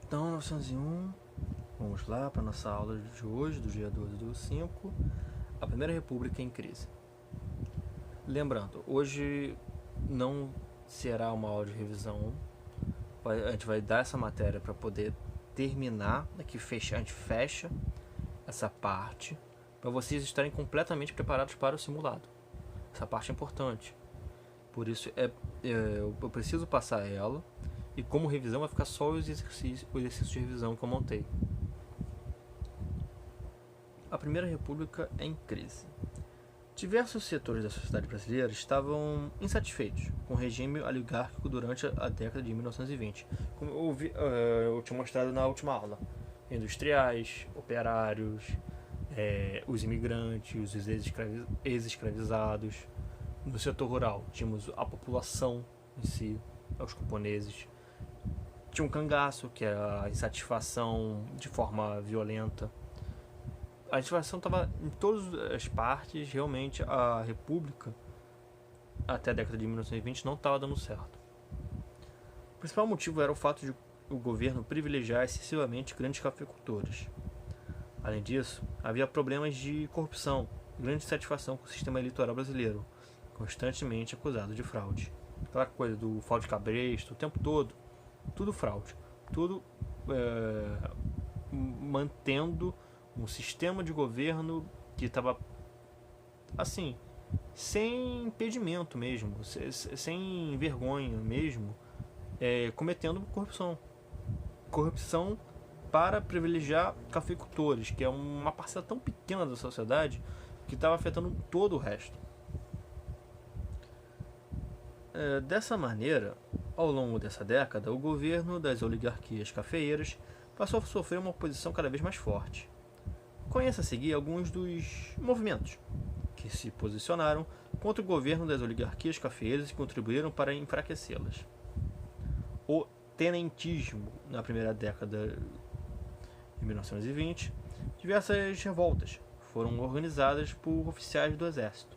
Então, 901, vamos lá para a nossa aula de hoje, do dia 12/5, a Primeira República em crise. Lembrando, hoje não será uma aula de revisão, a gente vai dar essa matéria para poder terminar, aqui a gente fecha essa parte, para vocês estarem completamente preparados para o simulado. Essa parte é importante, por isso eu preciso passar ela, e como revisão vai ficar só o exercício de revisão que eu montei. A Primeira República em crise. Diversos setores da sociedade brasileira estavam insatisfeitos com o regime oligárquico durante a década de 1920, como eu tinha mostrado na última aula. Industriais, operários, os imigrantes, os ex-escravizados. No setor rural, tínhamos a população em si, os camponeses. Tinha um cangaço, que era a insatisfação de forma violenta. A insatisfação estava em todas as partes. Realmente a República, até a década de 1920, não estava dando certo. O principal motivo era o fato de o governo privilegiar excessivamente grandes cafeicultores. Além disso, havia problemas de corrupção, grande insatisfação com o sistema eleitoral brasileiro, constantemente acusado de fraude. Aquela coisa do fraude cabresto, o tempo todo, tudo fraude, tudo mantendo um sistema de governo que estava assim, sem impedimento mesmo, sem vergonha mesmo, cometendo corrupção para privilegiar cafeicultores, que é uma parcela tão pequena da sociedade que estava afetando todo o resto. Dessa maneira, ao longo dessa década, o governo das oligarquias cafeeiras passou a sofrer uma oposição cada vez mais forte. Conheça a seguir alguns dos movimentos que se posicionaram contra o governo das oligarquias cafeeiras e contribuíram para enfraquecê-las. O tenentismo, na primeira década de 1920, diversas revoltas foram organizadas por oficiais do exército.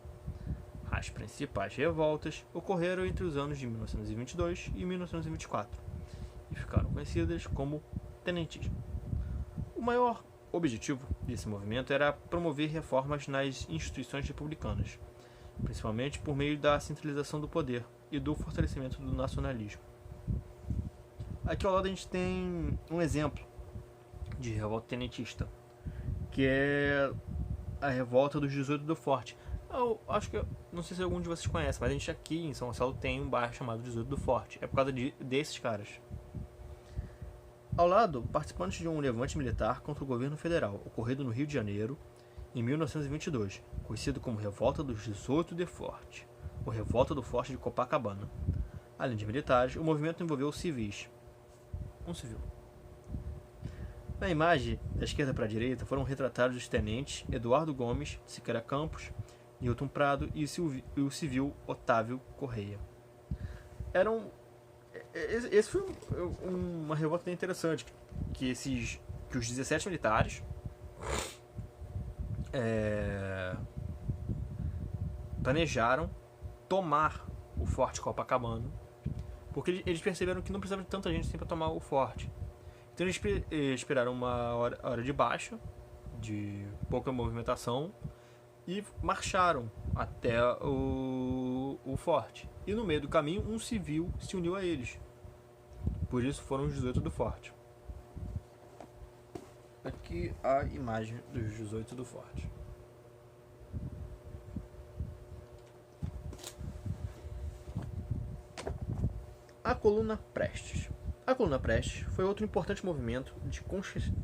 As principais revoltas ocorreram entre os anos de 1922 e 1924 e ficaram conhecidas como tenentismo. O maior objetivo desse movimento era promover reformas nas instituições republicanas, principalmente por meio da centralização do poder e do fortalecimento do nacionalismo. Aqui ao lado a gente tem um exemplo de revolta tenentista, que é a revolta dos 18 do Forte. Eu acho que, não sei se algum de vocês conhece, mas a gente aqui em São Gonçalo tem um bairro chamado 18 do Forte. É por causa desses caras. Ao lado, participantes de um levante militar contra o governo federal, ocorrido no Rio de Janeiro, em 1922, conhecido como Revolta dos 18 de Forte, ou Revolta do Forte de Copacabana. Além de militares, o movimento envolveu civis. Um civil. Na imagem, da esquerda para a direita, foram retratados os tenentes Eduardo Gomes, Siqueira Campos, Newton Prado e o civil Otávio Correia. Esse foi uma revolta bem interessante, que os 17 militares planejaram tomar o Forte Copacabana, porque eles perceberam que não precisava de tanta gente assim para tomar o forte. Então eles esperaram uma hora de baixa, de pouca movimentação, e marcharam até o forte. E no meio do caminho, um civil se uniu a eles. Por isso foram os 18 do forte. Aqui a imagem dos 18 do forte. A Coluna Prestes. A Coluna Prestes foi outro importante movimento de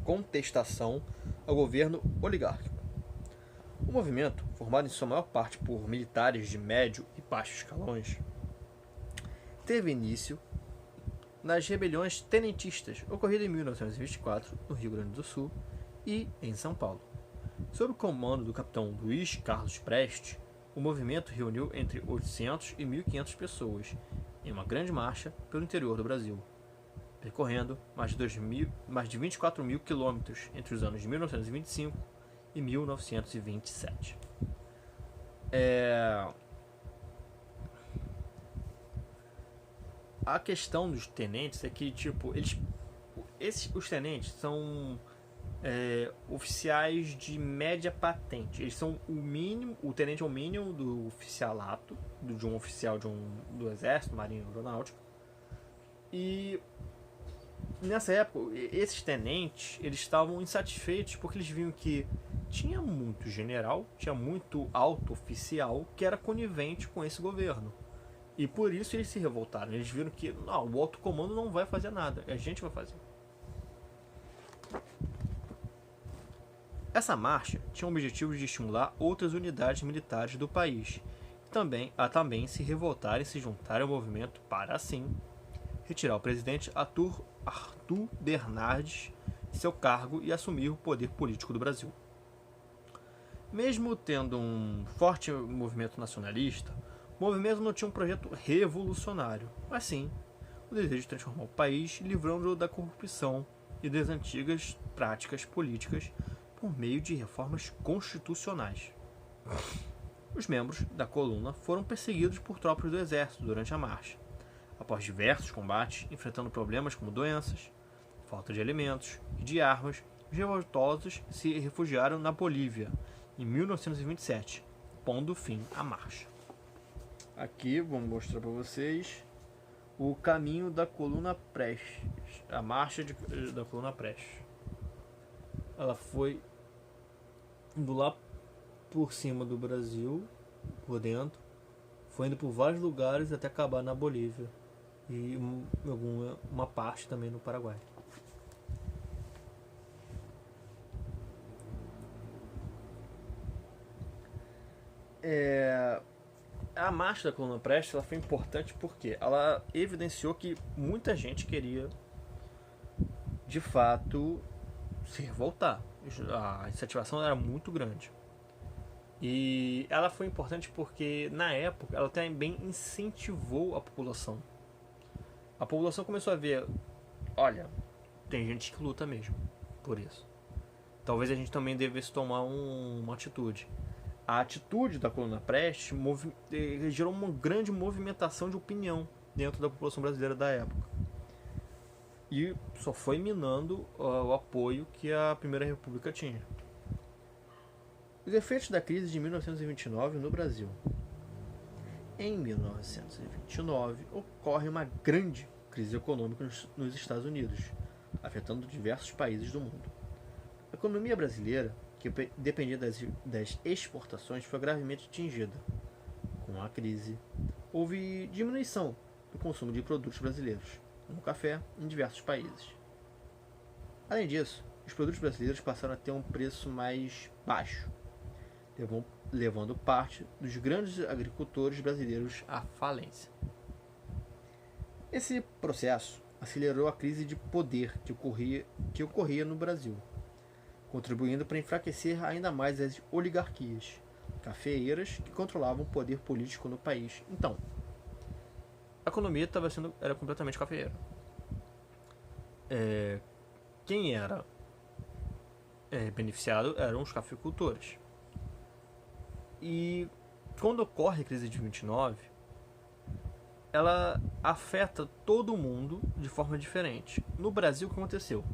contestação ao governo oligárquico. O movimento, formado em sua maior parte por militares de médio e baixo escalões, teve início nas rebeliões tenentistas ocorridas em 1924 no Rio Grande do Sul e em São Paulo. Sob o comando do capitão Luiz Carlos Prestes, o movimento reuniu entre 800 e 1.500 pessoas em uma grande marcha pelo interior do Brasil, percorrendo mais de 24 mil quilômetros entre os anos de 1925 e 1927. A questão dos tenentes é que, tipo, os tenentes são oficiais de média patente. Eles são o mínimo, o tenente é o mínimo do oficialato, de um oficial do exército, marinha, aeronáutica. E nessa época, esses tenentes, eles estavam insatisfeitos porque eles viam que tinha muito general, tinha muito alto oficial que era conivente com esse governo. E por isso eles se revoltaram. Eles viram que o alto comando não vai fazer nada, a gente vai fazer. Essa marcha tinha o objetivo de estimular outras unidades militares do país a também se revoltarem e se juntarem ao movimento para, assim, retirar o presidente Arthur Bernardes de seu cargo e assumir o poder político do Brasil. Mesmo tendo um forte movimento nacionalista, o movimento não tinha um projeto revolucionário, mas sim o desejo de transformar o país, livrando-o da corrupção e das antigas práticas políticas por meio de reformas constitucionais. Os membros da coluna foram perseguidos por tropas do exército durante a marcha. Após diversos combates, enfrentando problemas como doenças, falta de alimentos e de armas, os revoltosos se refugiaram na Bolívia em 1927, pondo fim à marcha. Aqui vamos mostrar para vocês o caminho da coluna Prestes, a marcha da coluna Prestes. Ela foi indo lá por cima do Brasil, por dentro, foi indo por vários lugares até acabar na Bolívia e uma parte também no Paraguai. A marcha da coluna Prestes ela foi importante porque ela evidenciou que muita gente queria de fato se revoltar. A incentivação era muito grande. E ela foi importante porque, na época, ela também incentivou a população. A população começou a ver, olha, tem gente que luta mesmo por isso. Talvez a gente também devesse tomar uma atitude. A atitude da coluna Prestes gerou uma grande movimentação de opinião dentro da população brasileira da época. E só foi minando o apoio que a Primeira República tinha. Os efeitos da crise de 1929 no Brasil. Em 1929, ocorre uma grande crise econômica nos Estados Unidos, afetando diversos países do mundo. A economia brasileira, que dependia das exportações, foi gravemente atingida. Com a crise, houve diminuição do consumo de produtos brasileiros, como café, em diversos países. Além disso, os produtos brasileiros passaram a ter um preço mais baixo, levando parte dos grandes agricultores brasileiros à falência. Esse processo acelerou a crise de poder que ocorria no Brasil, contribuindo para enfraquecer ainda mais as oligarquias cafeeiras que controlavam o poder político no país. Então, a economia era completamente cafeeira. Quem era beneficiado eram os cafeicultores. E quando ocorre a crise de 29, ela afeta todo mundo de forma diferente. No Brasil, o que aconteceu?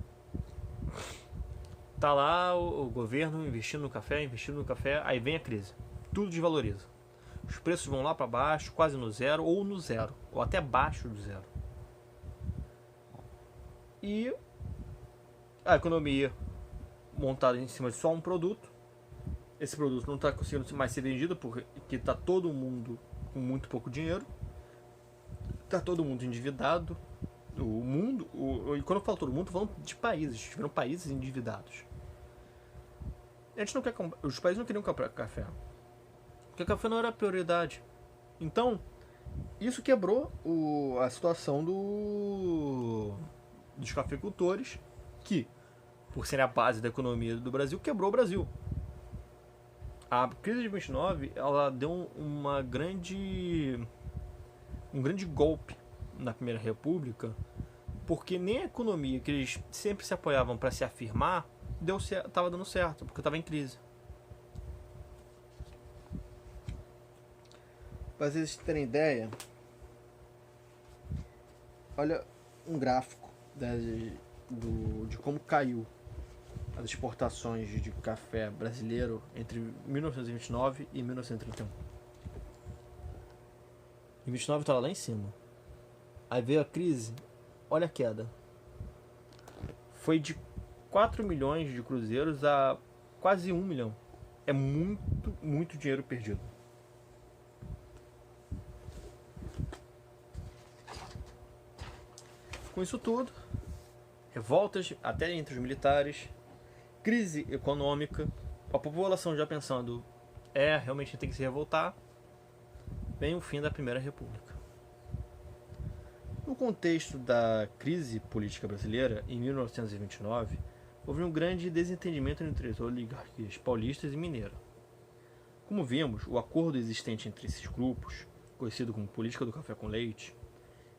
Tá lá o governo investindo no café, aí vem a crise. Tudo desvaloriza. Os preços vão lá para baixo, quase no zero, ou até abaixo do zero. E a economia montada em cima de só um produto. Esse produto não está conseguindo mais ser vendido porque está todo mundo com muito pouco dinheiro. Está todo mundo endividado. E quando eu falo todo mundo, estou falando de países. Tiveram países endividados. Os países não queriam comprar café. Porque café não era a prioridade. Então, isso quebrou a situação dos cafeicultores, que, por serem a base da economia do Brasil, quebrou o Brasil. A crise de 29, ela deu um grande golpe na Primeira República, porque nem a economia que eles sempre se apoiavam para se afirmar estava dando certo, porque estava em crise. Para vocês terem ideia, olha um gráfico de como caiu as exportações de café brasileiro entre 1929 e 1931. Em 29 estava lá em cima. Aí veio a crise, olha a queda. Foi de 4 milhões de cruzeiros a quase 1 milhão. É muito, muito dinheiro perdido. Com isso tudo, revoltas até entre os militares, crise econômica, a população já pensando, realmente tem que se revoltar, vem o fim da Primeira República. No contexto da crise política brasileira, em 1929, houve um grande desentendimento entre as oligarquias paulistas e mineira. Como vimos, o acordo existente entre esses grupos, conhecido como política do café com leite,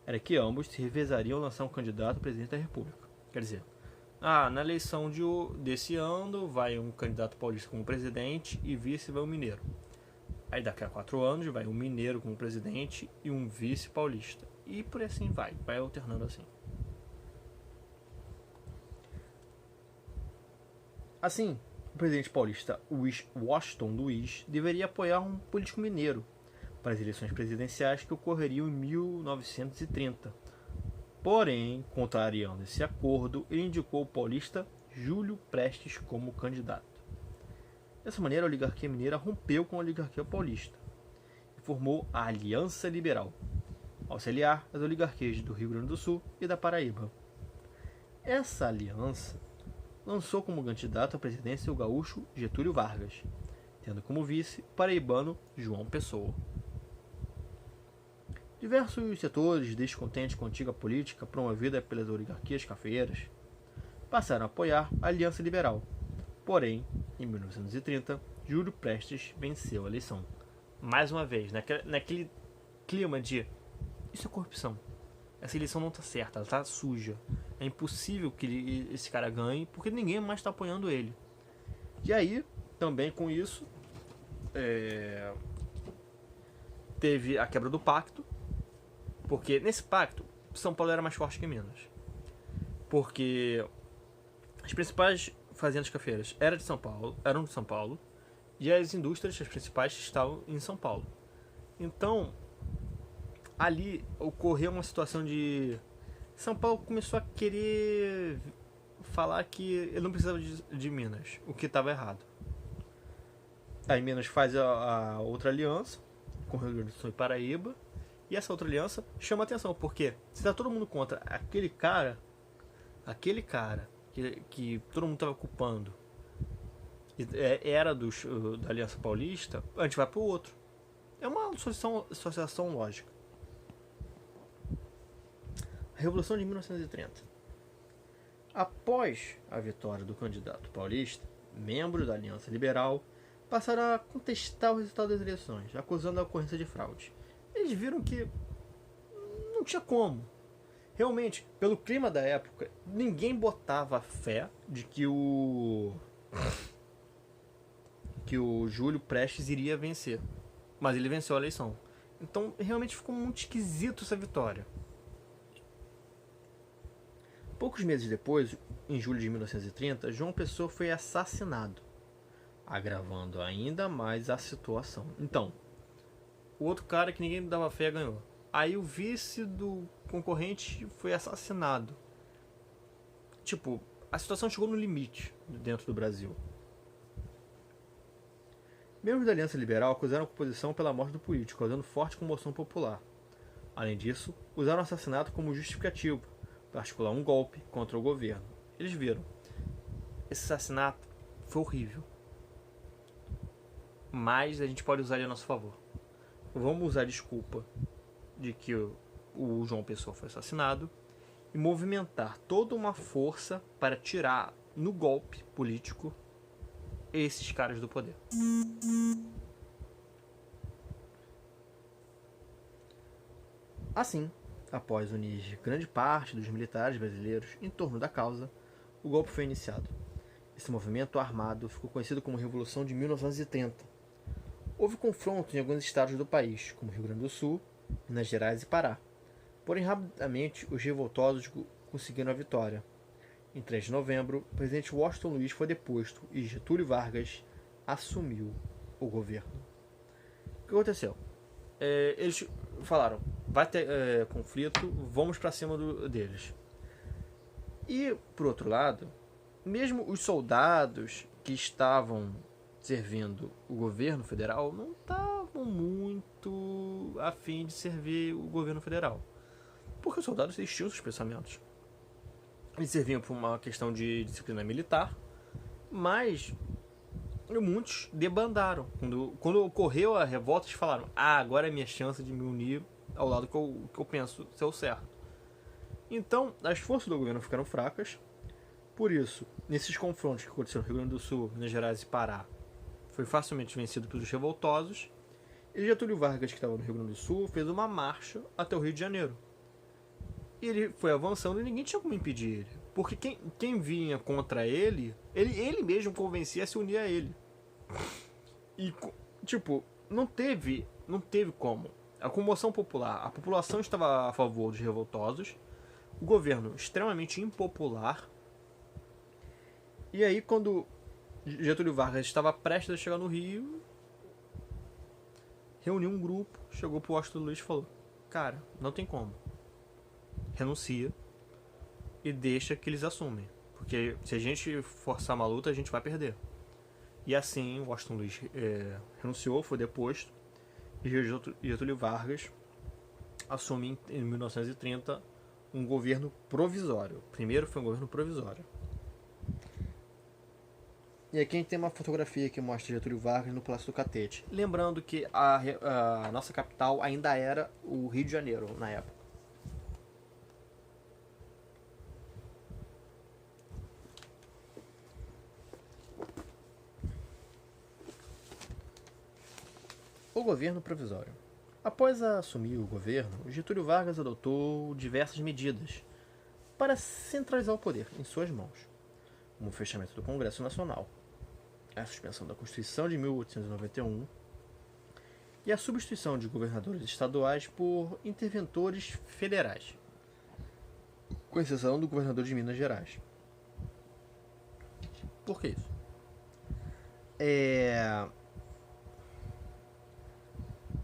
era que ambos se revezariam a lançar um candidato a presidente da República. Quer dizer, na eleição desse ano vai um candidato paulista como presidente e vice vai um mineiro. Aí daqui a 4 anos vai um mineiro como presidente e um vice paulista. E por assim vai alternando assim. Assim, o presidente paulista Washington Luiz deveria apoiar um político mineiro para as eleições presidenciais que ocorreriam em 1930. Porém, contrariando esse acordo, ele indicou o paulista Júlio Prestes como candidato. Dessa maneira, a oligarquia mineira rompeu com a oligarquia paulista e formou a Aliança Liberal, ao se aliar às oligarquias do Rio Grande do Sul e da Paraíba. Essa aliança lançou como candidato à presidência o gaúcho Getúlio Vargas, tendo como vice o paraibano João Pessoa. Diversos setores descontentes com a antiga política promovida pelas oligarquias cafeeiras passaram a apoiar a Aliança Liberal. Porém, em 1930, Júlio Prestes venceu a eleição. Mais uma vez, naquele clima de isso é corrupção. Essa eleição não está certa, ela está suja. É impossível que esse cara ganhe porque ninguém mais está apoiando ele. E aí, também com isso, teve a quebra do pacto. Porque nesse pacto, São Paulo era mais forte que Minas. Porque as principais fazendas cafeeiras eram de São Paulo, e as indústrias, as principais, estavam em São Paulo. Então, ali ocorreu uma situação de... São Paulo começou a querer falar que ele não precisava de Minas, o que estava errado. Aí Minas faz a outra aliança com o Rio Grande do Sul e Paraíba. E essa outra aliança chama atenção, porque se tá todo mundo contra aquele cara que todo mundo estava ocupando, era da Aliança Paulista, a gente vai pro outro. É uma associação lógica. A Revolução de 1930. Após a vitória do candidato paulista, membros da Aliança Liberal passaram a contestar o resultado das eleições, acusando a ocorrência de fraude. Eles viram que não tinha como. Realmente, pelo clima da época, ninguém botava fé de que o Júlio Prestes iria vencer. Mas ele venceu a eleição. Então, realmente ficou muito esquisito essa vitória. Poucos meses depois, em julho de 1930, João Pessoa foi assassinado, agravando ainda mais a situação. Então, o outro cara que ninguém dava fé ganhou. Aí o vice do concorrente foi assassinado. Tipo, a situação chegou no limite dentro do Brasil. Membros da Aliança Liberal acusaram a oposição pela morte do político, causando forte comoção popular. Além disso, usaram o assassinato como justificativo para articular um golpe contra o governo. Eles viram. Esse assassinato foi horrível. Mas a gente pode usar ele a nosso favor. Vamos usar a desculpa de que o João Pessoa foi assassinado e movimentar toda uma força para tirar no golpe político esses caras do poder. Assim, após unir grande parte dos militares brasileiros em torno da causa, o golpe foi iniciado. Esse movimento armado ficou conhecido como Revolução de 1930. Houve confrontos em alguns estados do país, como Rio Grande do Sul, Minas Gerais e Pará. Porém, rapidamente, os revoltosos conseguiram a vitória. Em 3 de novembro, o presidente Washington Luiz foi deposto e Getúlio Vargas assumiu o governo. O que aconteceu? Eles falaram, vai ter conflito, vamos para cima deles. E, por outro lado, mesmo os soldados que estavam servindo o governo federal não estavam muito a fim de servir o governo federal. Porque os soldados tinham seus pensamentos. Eles serviam por uma questão de disciplina militar, mas muitos debandaram. Quando ocorreu a revolta, eles falaram: agora é minha chance de me unir ao lado que eu penso ser o certo. Então, as forças do governo ficaram fracas. Por isso, nesses confrontos que aconteceram no Rio Grande do Sul, Minas Gerais e Pará, foi facilmente vencido pelos revoltosos. E Getúlio Vargas, que estava no Rio Grande do Sul, fez uma marcha até o Rio de Janeiro. E ele foi avançando e ninguém tinha como impedir ele. Porque quem vinha contra ele mesmo convencia a se unir a ele. E, tipo, não teve como. A comoção popular, a população estava a favor dos revoltosos, o governo extremamente impopular. E aí, quando Getúlio Vargas estava prestes a chegar no Rio, reuniu um grupo, chegou pro Washington Luiz e falou: cara, não tem como. Renuncia e deixa que eles assumem. Porque se a gente forçar uma luta, a gente vai perder. E assim, Washington Luiz renunciou, foi deposto, e Getúlio Vargas assume em 1930 um governo provisório. Primeiro foi um governo provisório. E aqui a gente tem uma fotografia que mostra Getúlio Vargas no Palácio do Catete. Lembrando que a nossa capital ainda era o Rio de Janeiro na época. O governo provisório. Após assumir o governo, Getúlio Vargas adotou diversas medidas para centralizar o poder em suas mãos, como o fechamento do Congresso Nacional, a suspensão da Constituição de 1891 e a substituição de governadores estaduais por interventores federais, com exceção do governador de Minas Gerais. Por que isso?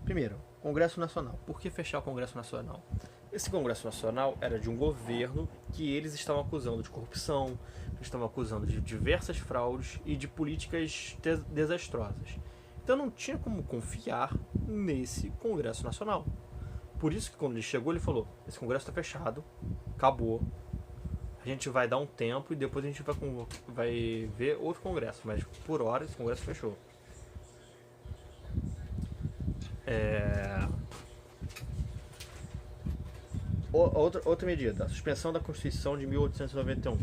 Primeiro, Congresso Nacional. Por que fechar o Congresso Nacional? Esse Congresso Nacional era de um governo que eles estavam acusando de corrupção, estavam acusando de diversas fraudes e de políticas desastrosas. Então não tinha como confiar nesse Congresso Nacional. Por isso que quando ele chegou, ele falou: esse Congresso está fechado, acabou, a gente vai dar um tempo e depois a gente vai ver outro Congresso, mas por hora esse Congresso fechou. Outra medida, a suspensão da Constituição de 1891.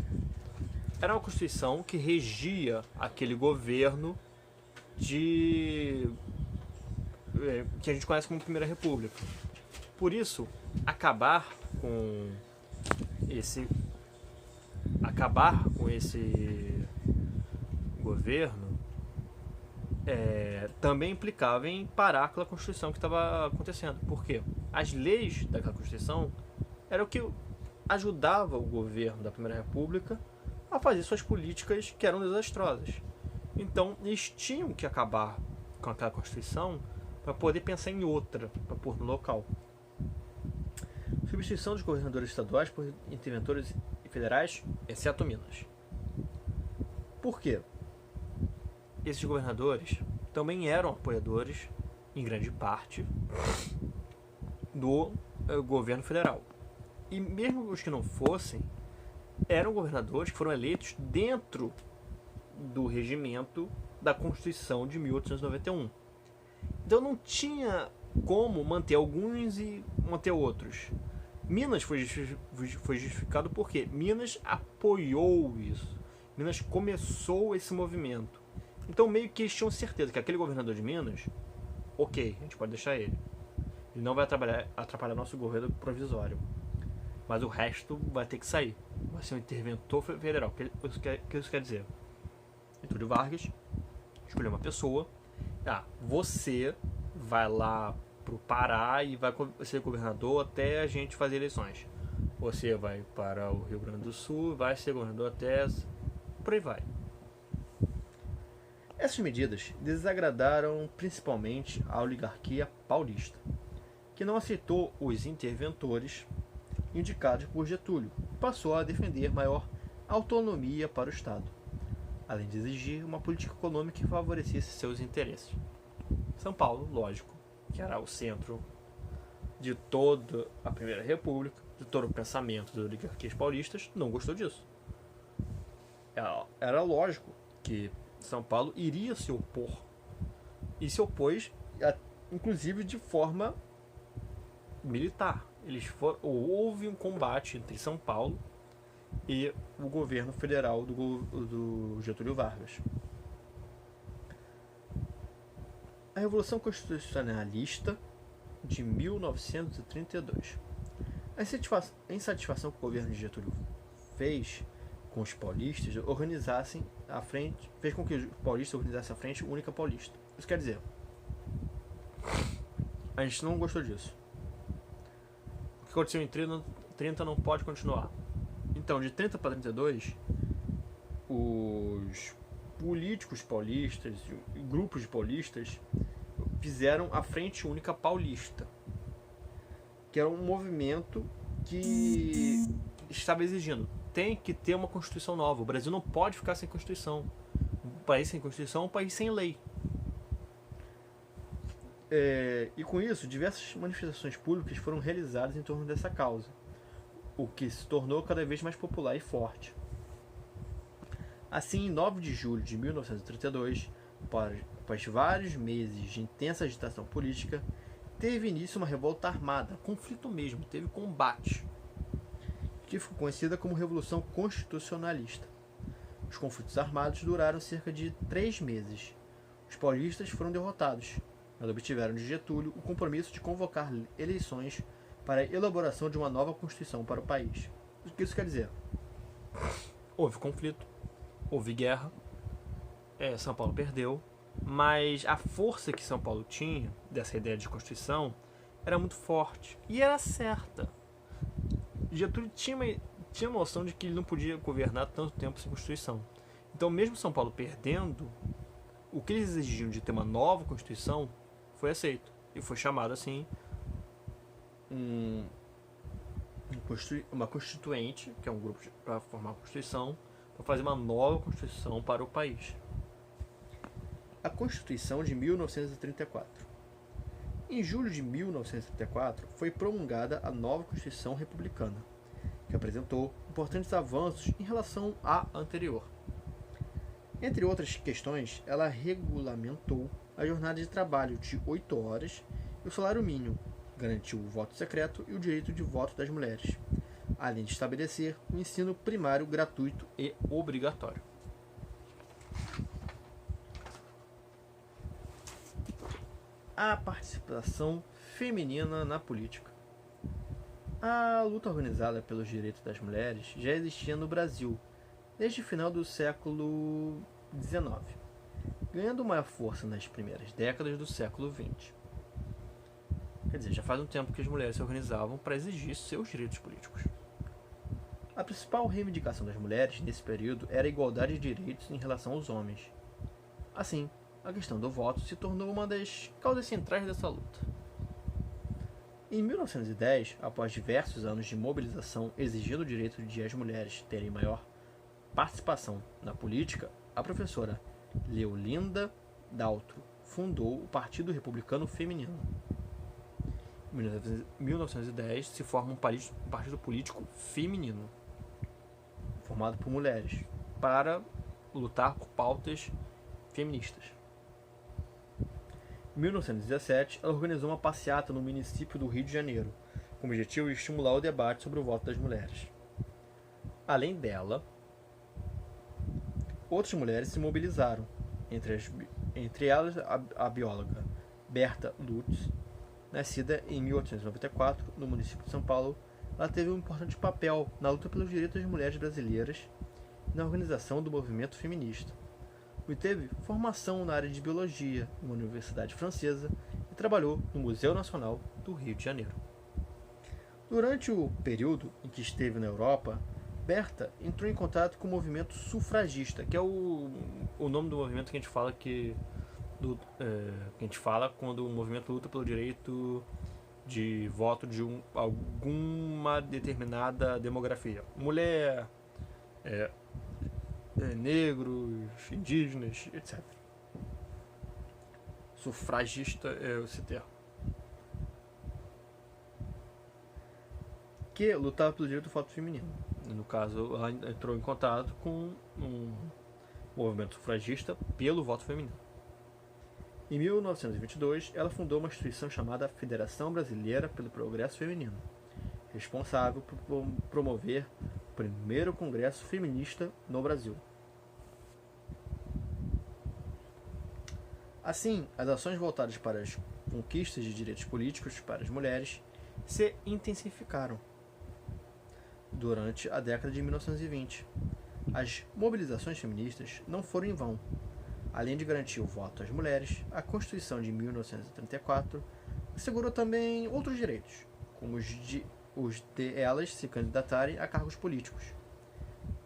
Era uma Constituição que regia aquele governo que a gente conhece como Primeira República. Por isso, acabar com esse governo também implicava em parar aquela Constituição que estava acontecendo. Por quê? As leis daquela Constituição eram o que ajudava o governo da Primeira República a fazer suas políticas que eram desastrosas. Então, eles tinham que acabar com aquela Constituição para poder pensar em outra, para pôr no local. Substituição dos governadores estaduais por interventores federais, exceto Minas. Por quê? Esses governadores também eram apoiadores, em grande parte, do governo federal. E mesmo os que não fossem, eram governadores que foram eleitos dentro do regimento da Constituição de 1891. Então não tinha como manter alguns e manter outros. Minas foi justificado porque Minas apoiou isso. Minas começou esse movimento. Então meio que eles tinham certeza que aquele governador de Minas, ok, a gente pode deixar ele. Ele não vai atrapalhar nosso governo provisório. Mas o resto vai ter que sair. Vai ser um interventor federal. O que isso quer dizer? Getúlio Vargas escolheu uma pessoa. Você vai lá pro Pará e vai ser governador até a gente fazer eleições. Você vai para o Rio Grande do Sul, vai ser governador até, por aí vai. Essas medidas desagradaram principalmente a oligarquia paulista, que não aceitou os interventores indicados por Getúlio e passou a defender maior autonomia para o Estado, além de exigir uma política econômica que favorecesse seus interesses. São Paulo, lógico, que era o centro de toda a Primeira República, de todo o pensamento das oligarquias paulistas, não gostou disso. Era lógico que São Paulo iria se opor, e se opôs, inclusive de forma militar. Houve um combate entre São Paulo e o governo federal do Getúlio Vargas. A Revolução Constitucionalista de 1932. A insatisfação que o governo de Getúlio fez com os paulistas fez com que os paulistas organizassem a Frente Única Paulista. Isso quer dizer, a gente não gostou disso. O que aconteceu em 30 não pode continuar. Então, de 30 para 32, os políticos paulistas e grupos de paulistas fizeram a Frente Única Paulista, que era um movimento que estava exigindo: tem que ter uma Constituição nova. O Brasil não pode ficar sem Constituição. Um país sem Constituição é um país sem lei. E com isso, diversas manifestações públicas foram realizadas em torno dessa causa, o que se tornou cada vez mais popular e forte. Assim, em 9 de julho de 1932, após vários meses de intensa agitação política, teve início uma revolta armada, conflito mesmo, teve combate, que ficou conhecida como Revolução Constitucionalista. Os conflitos armados duraram cerca de 3 meses. Os paulistas foram derrotados, mas obtiveram de Getúlio o compromisso de convocar eleições para a elaboração de uma nova Constituição para o país. O que isso quer dizer? Houve conflito, houve guerra, São Paulo perdeu, mas a força que São Paulo tinha dessa ideia de Constituição era muito forte e era certa. Getúlio tinha noção de que ele não podia governar tanto tempo sem Constituição. Então, mesmo São Paulo perdendo, o que eles exigiam de ter uma nova Constituição foi aceito. E foi chamado assim uma constituinte, que é um grupo para formar a Constituição, para fazer uma nova Constituição para o país. A Constituição de 1934. Em julho de 1934, foi promulgada a nova Constituição Republicana, que apresentou importantes avanços em relação à anterior. Entre outras questões, ela regulamentou a jornada de trabalho de 8 horas e o salário mínimo, garantiu o voto secreto e o direito de voto das mulheres, além de estabelecer o ensino primário gratuito e obrigatório. A participação feminina na política. A luta organizada pelos direitos das mulheres já existia no Brasil desde o final do século XIX, ganhando maior força nas primeiras décadas do século XX. Quer dizer, já faz um tempo que as mulheres se organizavam para exigir seus direitos políticos. A principal reivindicação das mulheres nesse período era a igualdade de direitos em relação aos homens. Assim, a questão do voto se tornou uma das causas centrais dessa luta. Em 1910, após diversos anos de mobilização exigindo o direito de as mulheres terem maior participação na política, a professora Leolinda Daltro fundou o Partido Republicano Feminino. Em 1910 se forma um partido político feminino, formado por mulheres, para lutar por pautas feministas. Em 1917, ela organizou uma passeata no município do Rio de Janeiro, com o objetivo de estimular o debate sobre o voto das mulheres. Além dela, outras mulheres se mobilizaram, entre elas a bióloga Berta Lutz, nascida em 1894 no município de São Paulo. Ela teve um importante papel na luta pelos direitos das mulheres brasileiras e na organização do movimento feminista. Obteve formação na área de biologia em uma universidade francesa e trabalhou no Museu Nacional do Rio de Janeiro. Durante o período em que esteve na Europa, Berta entrou em contato com o movimento sufragista, que é o nome do movimento que a gente fala que a gente fala quando o movimento luta pelo direito de voto de alguma determinada demografia. Mulher, negros, indígenas, etc. Sufragista é esse termo. Que lutava pelo direito do voto feminino. No caso, ela entrou em contato com um movimento sufragista pelo voto feminino. Em 1922, ela fundou uma instituição chamada Federação Brasileira pelo Progresso Feminino, responsável por promover o primeiro congresso feminista no Brasil. Assim, as ações voltadas para as conquistas de direitos políticos para as mulheres se intensificaram durante a década de 1920. As mobilizações feministas não foram em vão. Além de garantir o voto às mulheres, a Constituição de 1934 assegurou também outros direitos, como os de elas se candidatarem a cargos políticos.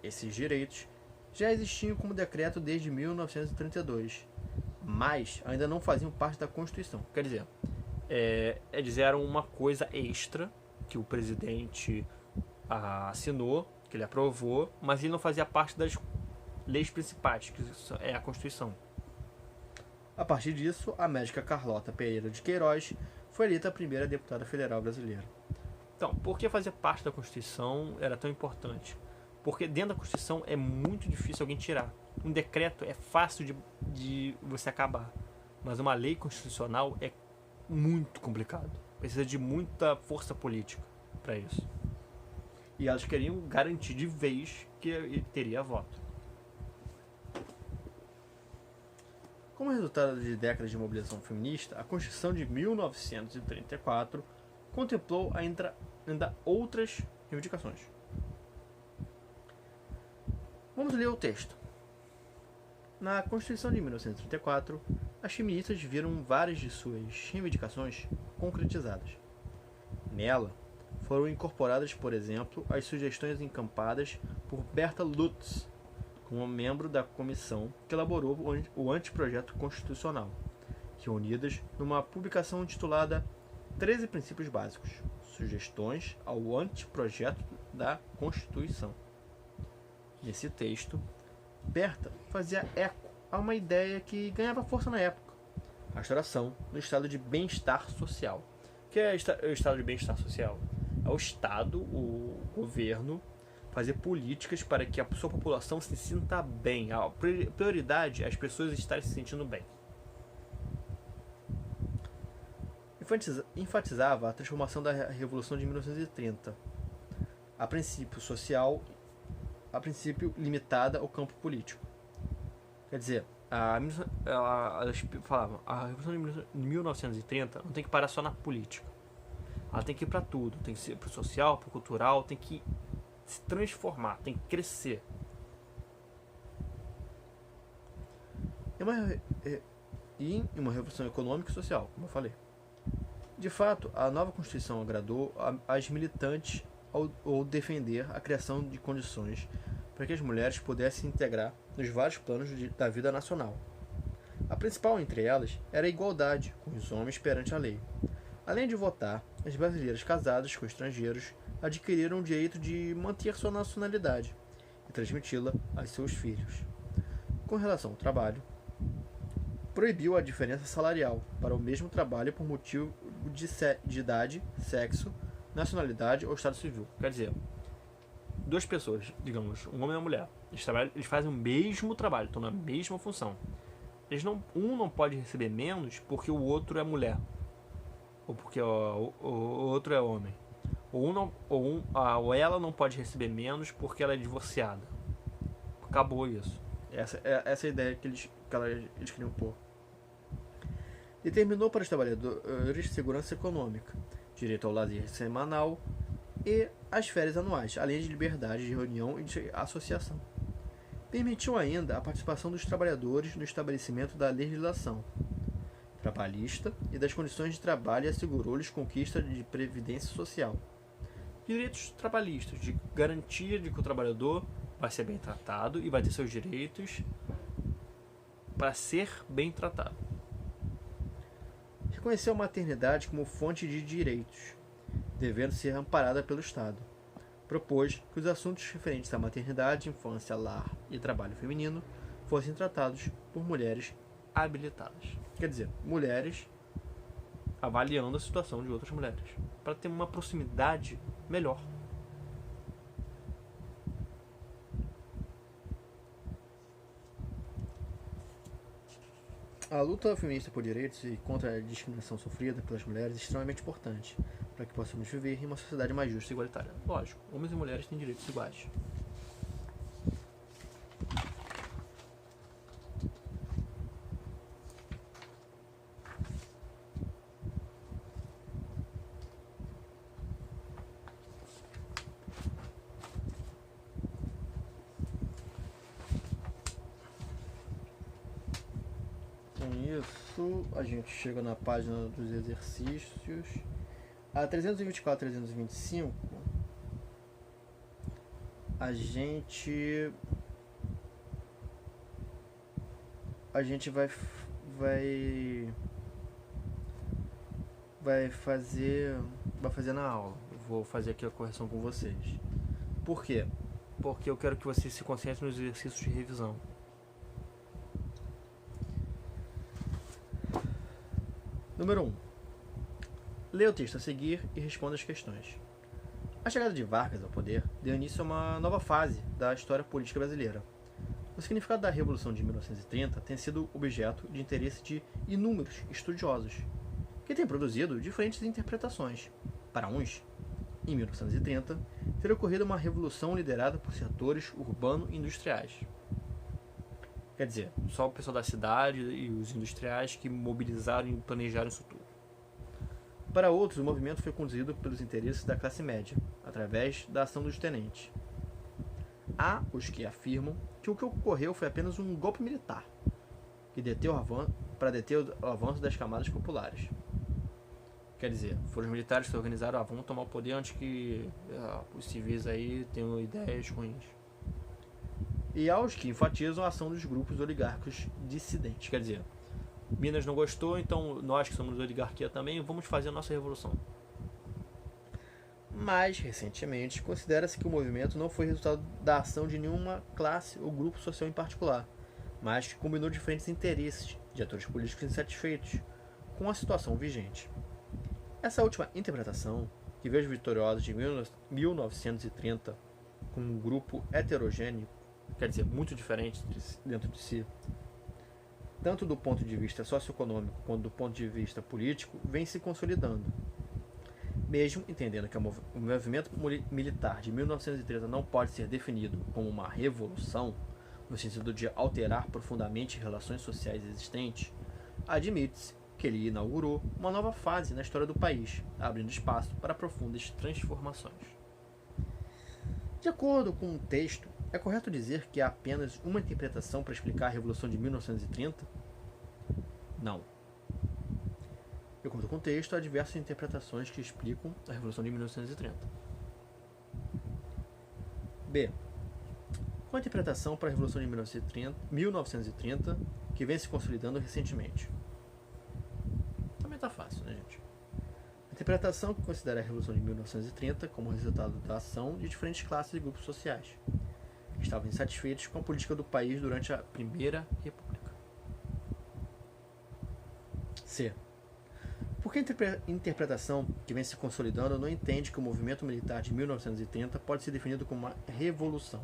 Esses direitos já existiam como decreto desde 1932, mas ainda não faziam parte da Constituição. Quer dizer, eles eram uma coisa extra que o presidente assinou, que ele aprovou, mas ele não fazia parte das leis principais, que é a Constituição. A partir disso, a médica Carlota Pereira de Queiroz foi eleita a primeira deputada federal brasileira. Então, por que fazer parte da Constituição era tão importante? Porque dentro da Constituição é muito difícil alguém tirar. Um decreto é fácil de você acabar, mas uma lei constitucional é muito complicado. Precisa de muita força política para isso. E elas queriam garantir de vez que ele teria voto. Como resultado de décadas de mobilização feminista, a Constituição de 1934 contemplou ainda outras reivindicações. Vamos ler o texto. Na Constituição de 1934, as feministas viram várias de suas reivindicações concretizadas. Nela, foram incorporadas, por exemplo, as sugestões encampadas por Berta Lutz, como membro da comissão que elaborou o anteprojeto constitucional, reunidas numa publicação intitulada 13 Princípios Básicos, Sugestões ao Anteprojeto da Constituição. Nesse texto, Berta fazia eco a uma ideia que ganhava força na época, a instauração do estado de bem-estar social. O que é o estado de bem-estar social? É o Estado, o governo, fazer políticas para que a sua população se sinta bem. A prioridade é as pessoas estarem se sentindo bem. Enfatizava a transformação da Revolução de 1930, a princípio social, a princípio limitada ao campo político. Quer dizer, elas falavam, a Revolução de 1930 não tem que parar só na política. Ela tem que ir para tudo, tem que ser para o social, para o cultural, tem que se transformar, tem que crescer. E uma revolução econômica e social, como eu falei. De fato, a nova Constituição agradou às militantes ao defender a criação de condições para que as mulheres pudessem se integrar nos vários planos da vida nacional. A principal entre elas era a igualdade com os homens perante a lei. Além de votar, as brasileiras casadas com estrangeiros adquiriram o direito de manter sua nacionalidade e transmiti-la a seus filhos. Com relação ao trabalho, proibiu a diferença salarial para o mesmo trabalho por motivo de idade, sexo, nacionalidade ou estado civil. Quer dizer, duas pessoas, digamos, um homem e uma mulher, eles fazem o mesmo trabalho, estão na mesma função. Um não pode receber menos porque o outro é mulher, ou porque o outro é homem. Ou ela não pode receber menos porque ela é divorciada. Acabou isso. Essa é a ideia que eles queriam pôr. Determinou para os trabalhadores segurança econômica, direito ao lazer semanal e às férias anuais, além de liberdade de reunião e de associação. Permitiu ainda a participação dos trabalhadores no estabelecimento da legislação trabalhista e das condições de trabalho e assegurou-lhes conquista de previdência social. Direitos trabalhistas, de garantia de que o trabalhador vai ser bem tratado e vai ter seus direitos para ser bem tratado. Reconheceu a maternidade como fonte de direitos, devendo ser amparada pelo Estado. Propôs que os assuntos referentes à maternidade, infância, lar e trabalho feminino fossem tratados por mulheres habilitadas. Quer dizer, mulheres avaliando a situação de outras mulheres, para ter uma proximidade melhor. A luta feminista por direitos e contra a discriminação sofrida pelas mulheres é extremamente importante para que possamos viver em uma sociedade mais justa e igualitária. Lógico, homens e mulheres têm direitos iguais. Isso, a gente chega na página dos exercícios. A 324 e 325, a gente vai fazer na aula. Eu vou fazer aqui a correção com vocês. Por quê? Porque eu quero que vocês se concentrem nos exercícios de revisão. Número 1. Leia o texto a seguir e responda as questões. A chegada de Vargas ao poder deu início a uma nova fase da história política brasileira. O significado da Revolução de 1930 tem sido objeto de interesse de inúmeros estudiosos, que têm produzido diferentes interpretações. Para uns, em 1930, teria ocorrido uma revolução liderada por setores urbano-industriais. Quer dizer, só o pessoal da cidade e os industriais que mobilizaram e planejaram isso tudo. Para outros, o movimento foi conduzido pelos interesses da classe média, através da ação dos tenentes. Há os que afirmam que o que ocorreu foi apenas um golpe militar, que para deter o avanço das camadas populares. Quer dizer, foram os militares que se organizaram, vamos tomar o poder antes que os civis aí tenham ideias ruins. E aos que enfatizam a ação dos grupos oligárquicos dissidentes. Quer dizer, Minas não gostou, então nós que somos oligarquia também, vamos fazer a nossa revolução. Mais recentemente, considera-se que o movimento não foi resultado da ação de nenhuma classe ou grupo social em particular, mas que combinou diferentes interesses de atores políticos insatisfeitos com a situação vigente. Essa última interpretação, que vê os vitoriosos de 1930 como um grupo heterogêneo, quer dizer, muito diferente dentro de si, tanto do ponto de vista socioeconômico quanto do ponto de vista político, vem se consolidando. Mesmo entendendo que o movimento militar de 1930 não pode ser definido como uma revolução, no sentido de alterar profundamente relações sociais existentes, admite-se que ele inaugurou uma nova fase na história do país, abrindo espaço para profundas transformações. De acordo com o texto, é correto dizer que há apenas uma interpretação para explicar a Revolução de 1930? Não. De acordo com o texto, há diversas interpretações que explicam a Revolução de 1930. B. Qual a interpretação para a Revolução de 1930 que vem se consolidando recentemente? Também está fácil, né, gente? A interpretação que considera a Revolução de 1930 como resultado da ação de diferentes classes e grupos sociais, que estavam insatisfeitos com a política do país durante a Primeira República. C. Por que a interpretação que vem se consolidando não entende que o movimento militar de 1930 pode ser definido como uma revolução?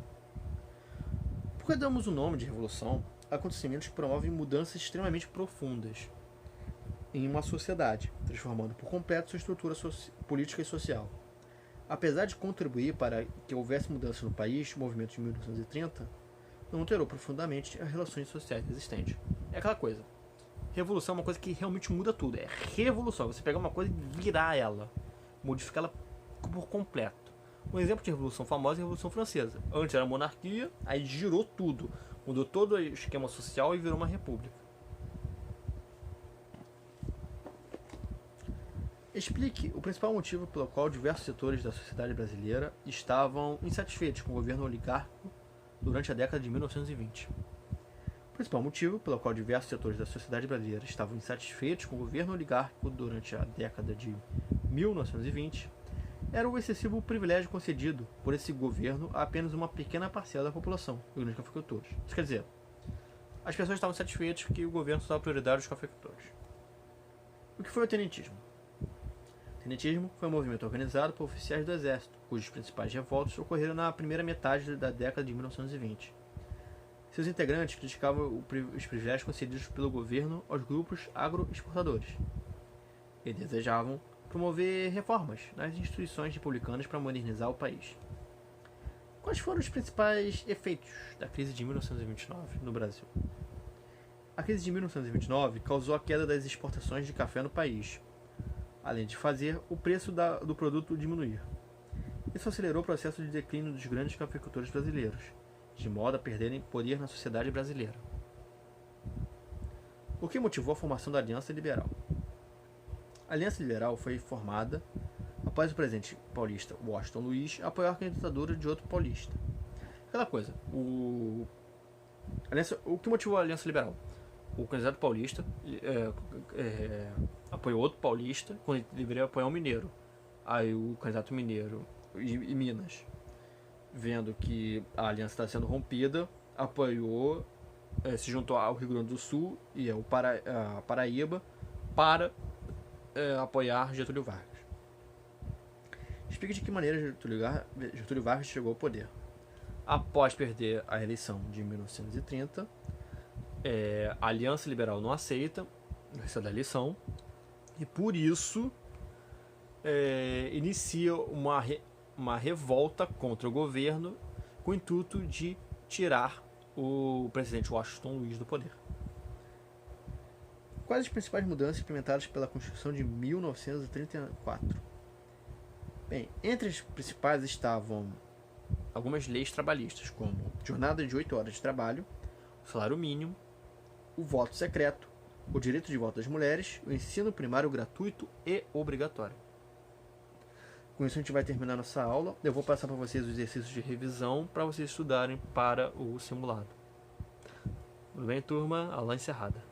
Por que damos o nome de revolução a acontecimentos que promovem mudanças extremamente profundas em uma sociedade, transformando por completo sua estrutura política e social? Apesar de contribuir para que houvesse mudanças no país, o movimento de 1930 não alterou profundamente as relações sociais existentes. É aquela coisa. Revolução é uma coisa que realmente muda tudo. É revolução. Você pegar uma coisa e virar ela. Modificar ela por completo. Um exemplo de revolução famosa é a Revolução Francesa. Antes era monarquia, aí girou tudo. Mudou todo o esquema social e virou uma república. Explique o principal motivo pelo qual diversos setores da sociedade brasileira estavam insatisfeitos com o governo oligárquico durante a década de 1920. O principal motivo pelo qual diversos setores da sociedade brasileira estavam insatisfeitos com o governo oligárquico durante a década de 1920 era o excessivo privilégio concedido por esse governo a apenas uma pequena parcela da população, os grandes cafeicultores. Isso quer dizer, as pessoas estavam satisfeitas que o governo só dava prioridade aos cafeicultores. O que foi o tenentismo? O tenentismo foi um movimento organizado por oficiais do exército, cujos principais revoltas ocorreram na primeira metade da década de 1920. Seus integrantes criticavam os privilégios concedidos pelo governo aos grupos agroexportadores e desejavam promover reformas nas instituições republicanas para modernizar o país. Quais foram os principais efeitos da crise de 1929 no Brasil? A crise de 1929 causou a queda das exportações de café no país, além de fazer o preço do produto diminuir. Isso acelerou o processo de declínio dos grandes cafeicultores brasileiros, de modo a perderem poder na sociedade brasileira. O que motivou a formação da Aliança Liberal? A Aliança Liberal foi formada após o presidente paulista Washington Luiz apoiar a candidatura de outro paulista. Aquela coisa, o que motivou a Aliança Liberal? O candidato paulista apoiou outro paulista quando ele deveria apoiar um mineiro. Aí o candidato mineiro e Minas, vendo que a aliança está sendo rompida, apoiou, se juntou ao Rio Grande do Sul e ao Paraíba para apoiar Getúlio Vargas. Explica de que maneira Getúlio Vargas chegou ao poder. Após perder a eleição de 1930, a Aliança Liberal não aceita essa da eleição e por isso inicia uma revolta contra o governo com o intuito de tirar o presidente Washington Luiz do poder. Quais as principais mudanças implementadas pela Constituição de 1934? Bem, entre as principais estavam algumas leis trabalhistas, como jornada de 8 horas de trabalho, o salário mínimo, o voto secreto, o direito de voto das mulheres, o ensino primário gratuito e obrigatório. Com isso a gente vai terminar nossa aula. Eu vou passar para vocês os exercícios de revisão para vocês estudarem para o simulado. Tudo bem, turma? Aula encerrada.